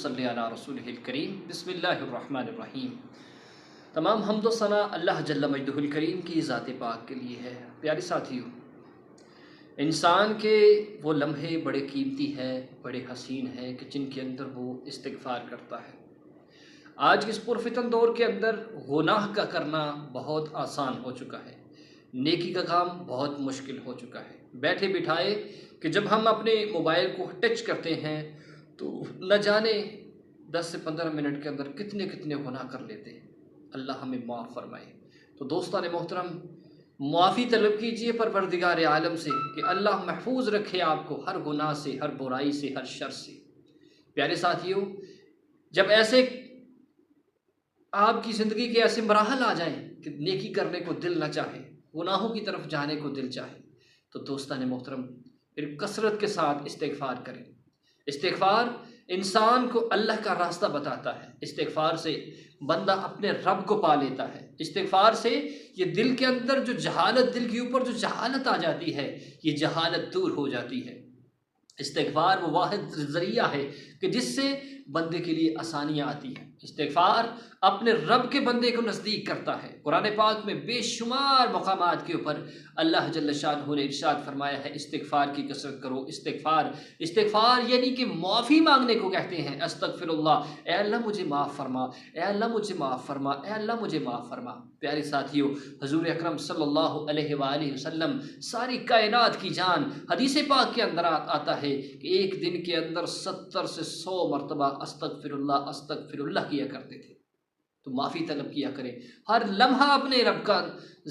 صلی علی رسولہ الکریم بسم اللہ الرحمن الرحیم۔ تمام حمد و ثنا اللہ جل مجدہ الکریم کی ذات پاک کے لیے ہے۔ پیارے ساتھیوں، انسان کے وہ لمحے بڑے قیمتی ہے، بڑے حسین ہے کہ جن کے اندر وہ استغفار کرتا ہے۔ آج کے اس پرفتن دور کے اندر گناہ کا کرنا بہت آسان ہو چکا ہے، نیکی کا کام بہت مشکل ہو چکا ہے۔ بیٹھے بٹھائے کہ جب ہم اپنے موبائل کو ٹچ کرتے ہیں تو نہ جانے 10 سے 15 منٹ کے اندر کتنے گناہ کر لیتے ہیں۔ اللہ ہمیں معاف فرمائے۔ تو دوستان محترم، معافی طلب کیجئے پروردگار عالم سے کہ اللہ محفوظ رکھے آپ کو ہر گناہ سے، ہر برائی سے، ہر شر سے۔ پیارے ساتھیوں، جب ایسے آپ کی زندگی کے ایسے مراحل آ جائیں کہ نیکی کرنے کو دل نہ چاہے، گناہوں کی طرف جانے کو دل چاہے، تو دوستان محترم پھر کثرت کے ساتھ استغفار کریں۔ استغفار انسان کو اللہ کا راستہ بتاتا ہے۔ استغفار سے بندہ اپنے رب کو پا لیتا ہے۔ استغفار سے یہ دل کے اندر جو جہالت، دل کے اوپر جو جہالت آ جاتی ہے، یہ جہالت دور ہو جاتی ہے۔ استغفار وہ واحد ذریعہ ہے کہ جس سے بندے کے لیے آسانیاں آتی ہیں۔ استغفار اپنے رب کے بندے کو نزدیک کرتا ہے۔ قرآن پاک میں بے شمار مقامات کے اوپر اللہ جل شانہ نے ارشاد فرمایا ہے استغفار کی کثرت کرو۔ استغفار یعنی کہ معافی مانگنے کو کہتے ہیں۔ استغفر اللہ، اے اللہ مجھے معاف فرما، اے اللہ مجھے معاف فرما، اے اللہ مجھے معاف فرما۔ پیارے ساتھیوں، حضور اکرم صلی اللہ علیہ وآلہ وسلم ساری کائنات کی جان، حدیث پاک کے اندر آتا ہے کہ ایک دن کے اندر 70 سے 100 مرتبہ استغفر اللہ کیا کرتے تھے۔ تو معافی طلب کیا کریں، ہر لمحہ اپنے رب کا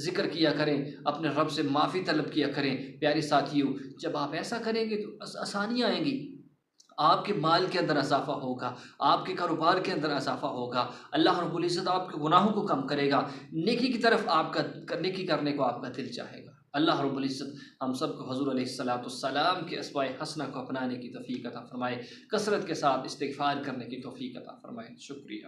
ذکر کیا کریں، اپنے رب سے معافی طلب کیا کریں۔ پیارے ساتھیوں، جب آپ ایسا کریں گے تو آسانیاں آئیں گی، آپ کے مال کے اندر اضافہ ہوگا، آپ کے کاروبار کے اندر اضافہ ہوگا، اللہ رب العزت آپ کے گناہوں کو کم کرے گا، نیکی کی طرف نیکی کرنے کو آپ کا دل چاہے گا۔ اللہ رب العزت ہم سب کو حضور علیہ السلام کے اسماء حسنہ کو اپنانے کی توفیق عطا فرمائے، کثرت کے ساتھ استغفار کرنے کی توفیق عطا فرمائے۔ شکریہ۔